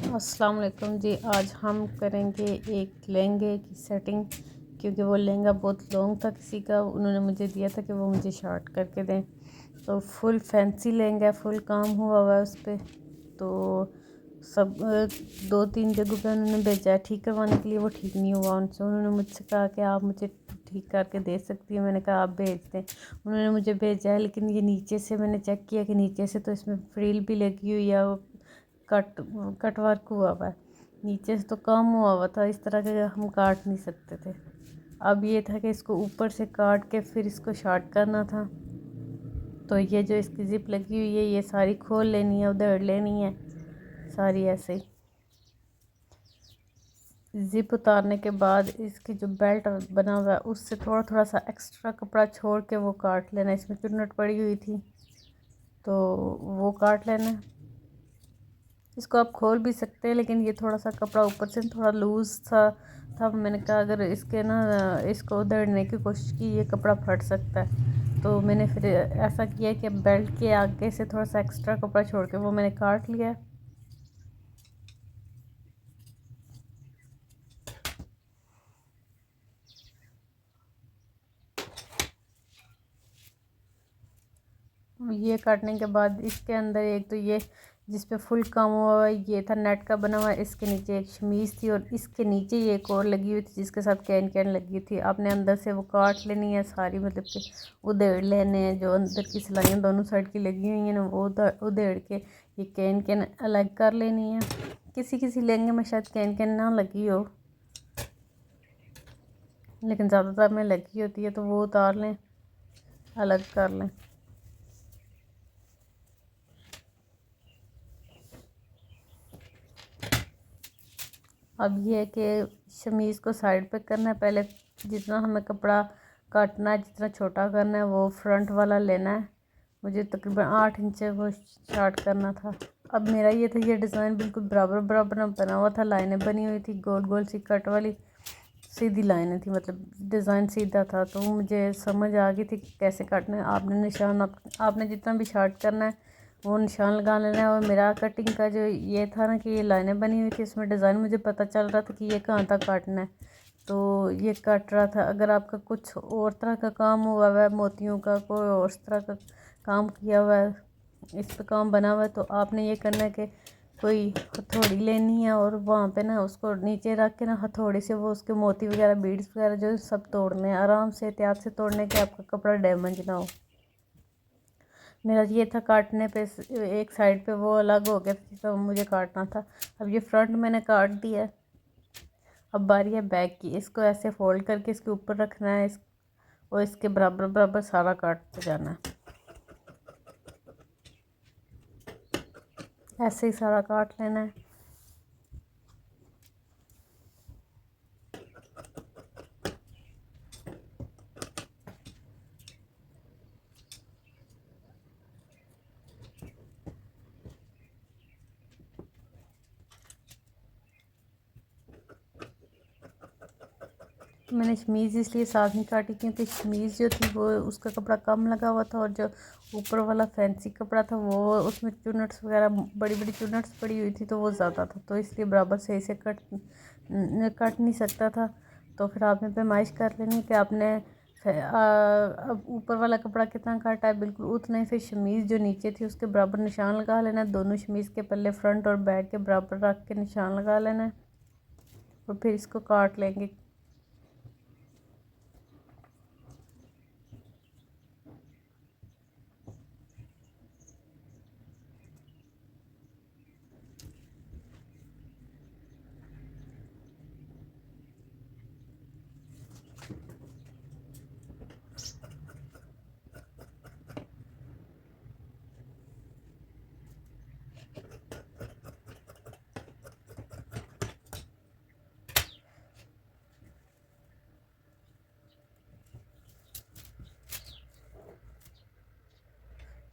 अस्सलाम वालेकुम जी। आज हम करेंगे एक लहंगे की सेटिंग, क्योंकि वो लहंगा बहुत लॉन्ग था। किसी का उन्होंने मुझे दिया था कि वो मुझे शॉर्ट करके दें। तो फुल फैंसी लहंगा, फुल काम हुआ हुआ है उस पर। तो सब 2-3 जगहों पे उन्होंने भेजा है ठीक करवाने के लिए। वो ठीक नहीं हुआ उनसे। उन्होंने मुझसे कहा कि आप मुझे ठीक करके दे सकती हैं। मैंने कहा आप भेज दें। उन्होंने मुझे भेजा है, लेकिन ये नीचे से मैंने चेक किया कि नीचे से तो इसमें फ्रिल भी लगी हुई है, कट कट वर्क हुआ हुआ है। नीचे से तो काम हुआ हुआ था, इस तरह के हम काट नहीं सकते थे। अब ये था कि इसको ऊपर से काट के फिर इसको शॉर्ट करना था। तो ये जो इसकी ज़िप लगी हुई है, ये सारी खोल लेनी है, उधेड़ लेनी है सारी ऐसे ही। ज़िप उतारने के बाद इसकी जो बेल्ट बना हुआ है उससे थोड़ा थोड़ा सा एक्स्ट्रा कपड़ा छोड़ के वो काट लेना। इसमें चुन्नट पड़ी हुई थी तो वो काट लेना। इसको आप खोल भी सकते हैं, लेकिन ये थोड़ा सा कपड़ा ऊपर से थोड़ा लूज़ सा था। मैंने कहा अगर इसके ना इसको उधेड़ने की कोशिश की, ये कपड़ा फट सकता है। तो मैंने फिर ऐसा किया कि बेल्ट के आगे से थोड़ा सा एक्स्ट्रा कपड़ा छोड़ के वो मैंने काट लिया। ये काटने के बाद इसके अंदर एक तो ये जिस पे फुल काम हुआ है ये था, नेट का बना हुआ। इसके नीचे एक शमीज़ थी और इसके नीचे ये एक और लगी हुई थी जिसके साथ कैन कैन लगी थी। आपने अंदर से वो काट लेनी है सारी, मतलब कि उधेड़ लेने हैं। जो अंदर की सिलाइयाँ दोनों साइड की लगी हुई हैं ना, वो उधेड़ के ये कैन कैन अलग कर लेनी है। किसी किसी लहंगे में शायद कैन कैन ना लगी हो, लेकिन ज़्यादातर में लगी होती है, तो वो उतार लें, अलग कर लें। अब ये है कि शमीज़ को साइड पे करना है। पहले जितना हमें कपड़ा काटना है, जितना छोटा करना है, वो फ्रंट वाला लेना है। मुझे तकरीबन 8 इंच वो स्टार्ट करना था। अब मेरा ये था, ये डिज़ाइन बिल्कुल बराबर बराबर बना हुआ था। लाइनें बनी हुई थी गोल गोल सी कट वाली, सीधी लाइनें थी, मतलब डिज़ाइन सीधा था। तो मुझे समझ आ गई थी कि कैसे काटना है। आपने निशान आपने जितना भी शार्ट करना है वो निशान लगा लेना है। और मेरा कटिंग का जो ये था ना कि ये लाइनें बनी हुई थी, इसमें डिज़ाइन मुझे पता चल रहा था कि ये कहाँ तक काटना है, तो ये काट रहा था। अगर आपका कुछ और तरह का काम हुआ हुआ है, मोतियों का कोई और तरह का काम किया हुआ है, इस पे काम बना हुआ है, तो आपने ये करना है कि कोई हथौड़ी लेनी है और वहाँ पे ना उसको नीचे रख के ना हथौड़ी से वो उसके मोती वगैरह बीड्स वगैरह जो सब तोड़ने हैं। आराम से एहतियात से तोड़ने के, आपका कपड़ा डैमेज ना हो। मेरा ये था काटने पे एक साइड पे वो अलग हो गया था, तो मुझे काटना था। अब ये फ्रंट मैंने काट दिया है। अब बारी है बैक की। इसको ऐसे फोल्ड करके इसके ऊपर रखना है, और इसके बराबर बराबर सारा काटते जाना है। ऐसे ही सारा काट लेना है। मैंने शमीज़ इसलिए साथ में काटी क्योंकि शमीज़ जो थी वो उसका कपड़ा कम लगा हुआ था, और जो ऊपर वाला फैंसी कपड़ा था वो उसमें चुन्नट्स वगैरह बड़ी बड़ी चुन्नट्स पड़ी हुई थी, तो वो ज़्यादा था, तो इसलिए बराबर सही से कट नहीं सकता था। तो फिर आपने पैमाइश कर लेनी कि आपने अब ऊपर वाला कपड़ा कितना काटा है, बिल्कुल उतना ही। फिर शमीज़ जो नीचे थी उसके बराबर निशान लगा लेना है। दोनों शमीज़ के पल्ले फ्रंट और बैक के बराबर रख के निशान लगा लेना है, और फिर इसको काट लेंगे।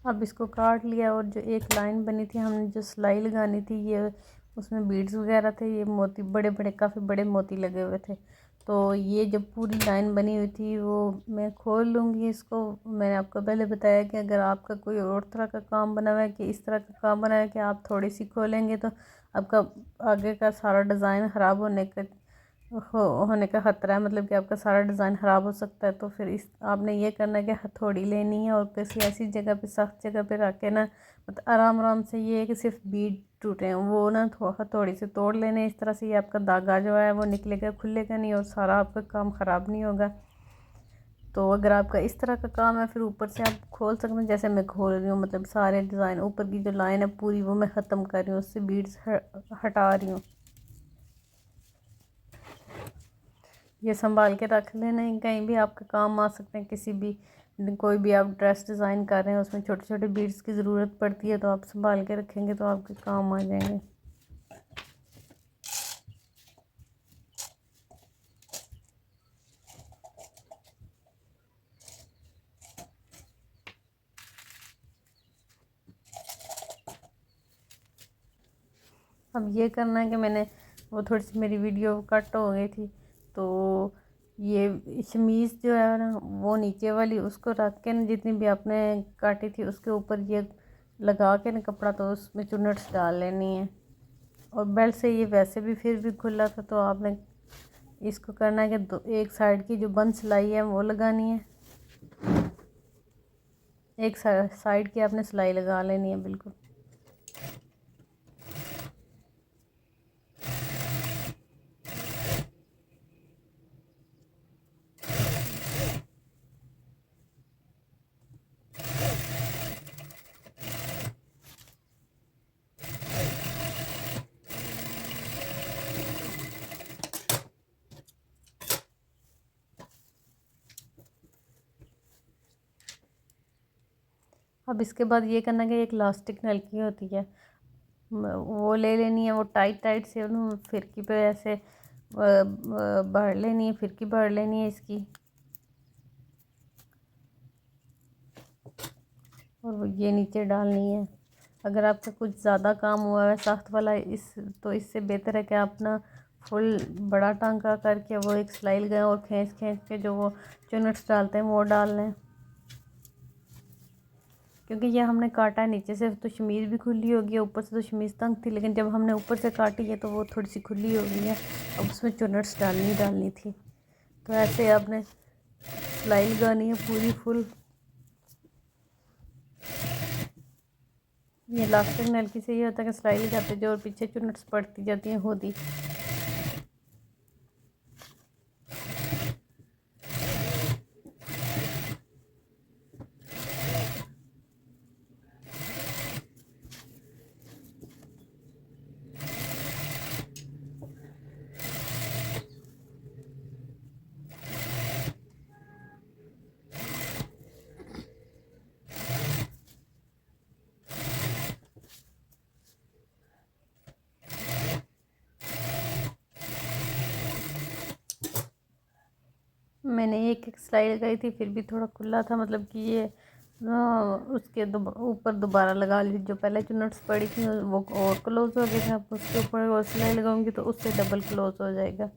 अब इसको काट लिया, और जो एक लाइन बनी थी, हमने जो सिलाई लगानी थी, ये उसमें बीड्स वगैरह थे, ये मोती बड़े बड़े काफ़ी बड़े मोती लगे हुए थे। तो ये जब पूरी लाइन बनी हुई थी वो मैं खोल लूँगी इसको। मैंने आपको पहले बताया कि अगर आपका कोई और तरह का काम बना हुआ है कि इस तरह का काम बना है कि आप थोड़ी सी खोलेंगे तो आपका आगे का सारा डिज़ाइन ख़राब होने का ख़तरा है, मतलब कि आपका सारा डिज़ाइन ख़राब हो सकता है। तो फिर इस आपने ये करना है कि हथौड़ी लेनी है और किसी ऐसी जगह पे, सख्त जगह पे रख के ना, मतलब आराम आराम से, ये है कि सिर्फ बीड टूटे हैं वो ना हथौड़ी से तोड़ लेने। इस तरह से ये आपका धागा जो है वो निकलेगा, खुलेगा नहीं और सारा आपका काम ख़राब नहीं होगा। तो अगर आपका इस तरह का काम है फिर ऊपर से आप खोल सकते हैं, जैसे मैं खोल रही हूँ, मतलब सारे डिज़ाइन ऊपर की जो लाइन है पूरी वो मैं ख़त्म कर रही हूँ, उससे बीड्स हटा रही हूँ। ये संभाल के रख लेना, कहीं भी आपका काम आ सकते हैं। किसी भी कोई भी आप ड्रेस डिज़ाइन कर रहे हैं उसमें छोटे छोटे बीड्स की ज़रूरत पड़ती है, तो आप संभाल के रखेंगे तो आपके काम आ जाएंगे। अब ये करना है कि मैंने वो थोड़ी सी मेरी वीडियो कट हो गई थी, तो ये शमीज़ जो है ना वो नीचे वाली उसको रख के ना, जितनी भी आपने काटी थी उसके ऊपर ये लगा के ना कपड़ा, तो उसमें चुन्नट्स डाल लेनी है। और बेल्ट से ये वैसे भी फिर भी खुला था, तो आपने इसको करना है कि एक साइड की जो बंद सिलाई है वो लगानी है, एक साइड की आपने सिलाई लगा लेनी है बिल्कुल। अब इसके बाद ये करना कि एक इलास्टिक नलकी होती है वो ले लेनी है, वो टाइट टाइट से उन्होंने फिरकी पे ऐसे भर लेनी है, फिरकी भर लेनी है इसकी। और वो ये नीचे डालनी है। अगर आपका कुछ ज़्यादा काम हुआ है सख्त वाला तो इससे बेहतर है कि आप ना फुल बड़ा टांका करके वो एक सिलाई लगाएं और खींच खींच के जो वो चुनट्स डालते हैं वो डाल लें, क्योंकि ये हमने काटा है नीचे से तो शमीज़ भी खुली होगी, ऊपर से तो शमीज़ तंग थी, लेकिन जब हमने ऊपर से काटी है तो वो थोड़ी सी खुली हो गई है। अब उसमें चुनट्स डालनी थी, तो ऐसे आपने सिलाई लगानी है पूरी फुल। ये इलास्टिक नलकी से ये होता है कि सिलाई लगाते जो और पीछे चुनट्स पड़ती जाती हैं होती। मैंने एक सिलाई लगाई थी फिर भी थोड़ा खुला था, मतलब कि ये उसके ऊपर दोबारा लगा ली, जो पहले चुन्नट्स पड़ी थी वो और क्लोज हो गई थी, अब उसके ऊपर और सिलाई लगाऊंगी तो उससे डबल क्लोज हो जाएगा।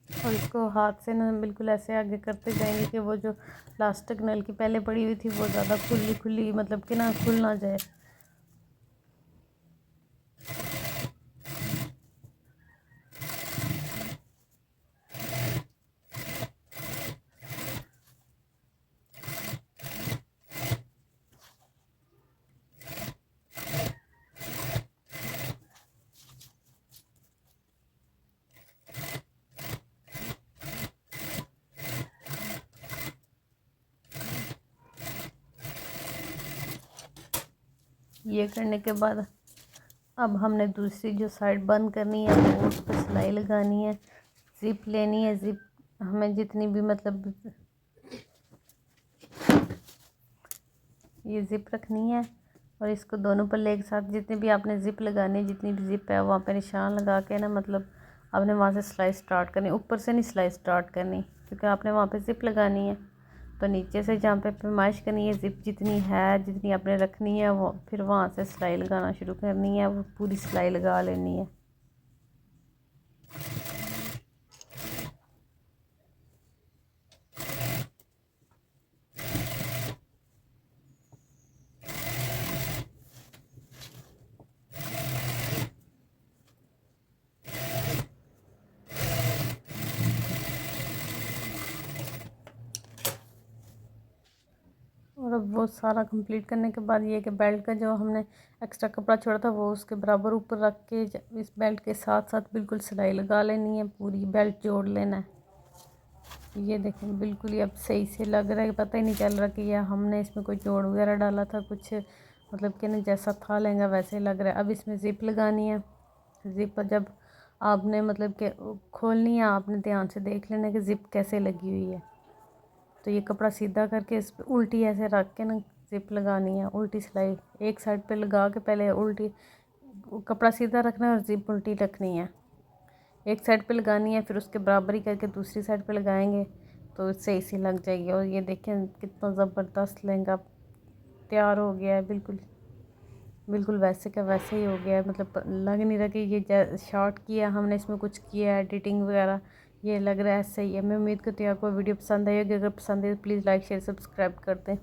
और इसको हाथ से ना बिल्कुल ऐसे आगे करते जाएंगे कि वो जो प्लास्टिक नल की पहले पड़ी हुई थी वो ज़्यादा खुली खुली, मतलब कि ना खुल ना जाए। ये करने के बाद अब हमने दूसरी जो साइड बंद करनी है वो उस पर सिलाई लगानी है। ज़िप लेनी है, ज़िप हमें जितनी भी, मतलब ये ज़िप रखनी है और इसको दोनों पल्ले एक साथ, जितनी भी आपने ज़िप लगानी है, जितनी भी ज़िप है वहाँ पे निशान लगा के ना, मतलब आपने वहाँ से सिलाई स्टार्ट करनी, ऊपर से नहीं सिलाई स्टार्ट करनी, क्योंकि आपने वहाँ पे ज़िप लगानी है। तो नीचे से जहाँ पे पैमाइश करनी है, ज़िप जितनी है जितनी आपने रखनी है वो फिर वहाँ से सिलाई लगाना शुरू करनी है, वो पूरी सिलाई लगा लेनी है। अब वो सारा कंप्लीट करने के बाद ये कि बेल्ट का जो हमने एक्स्ट्रा कपड़ा छोड़ा था वो उसके बराबर ऊपर रख के इस बेल्ट के साथ साथ बिल्कुल सिलाई लगा लेनी है, पूरी बेल्ट जोड़ लेना है। ये देखें बिल्कुल ही अब सही से लग रहा है, पता ही नहीं चल रहा कि यह हमने इसमें कोई जोड़ वगैरह डाला था कुछ, मतलब कि ना जैसा था लहंगा वैसे ही लग रहा है। अब इसमें ज़िप लगानी है। ज़िप जब आपने मतलब कि खोलनी है, आपने ध्यान से देख लेना कि ज़िप कैसे लगी हुई है। तो ये कपड़ा सीधा करके इस पर उल्टी ऐसे रख के ना ज़िप लगानी है, उल्टी सिलाई एक साइड पे लगा के पहले उल्टी कपड़ा सीधा रखना है और ज़िप उल्टी रखनी है। एक साइड पे लगानी है, फिर उसके बराबर ही करके दूसरी साइड पे लगाएंगे तो सही सी लग जाएगी। और ये देखें कितना ज़बरदस्त लहंगा तैयार हो गया है, बिल्कुल बिल्कुल वैसे का वैसे ही हो गया है। मतलब लग नहीं रहा कि ये शॉर्ट किया हमने, इसमें कुछ किया है एडिटिंग वगैरह, ये लग रहा है सही है। मैं उम्मीद करती हूँ आपको वीडियो पसंद आई होगी। अगर पसंद है तो प्लीज़ लाइक शेयर सब्सक्राइब कर दें।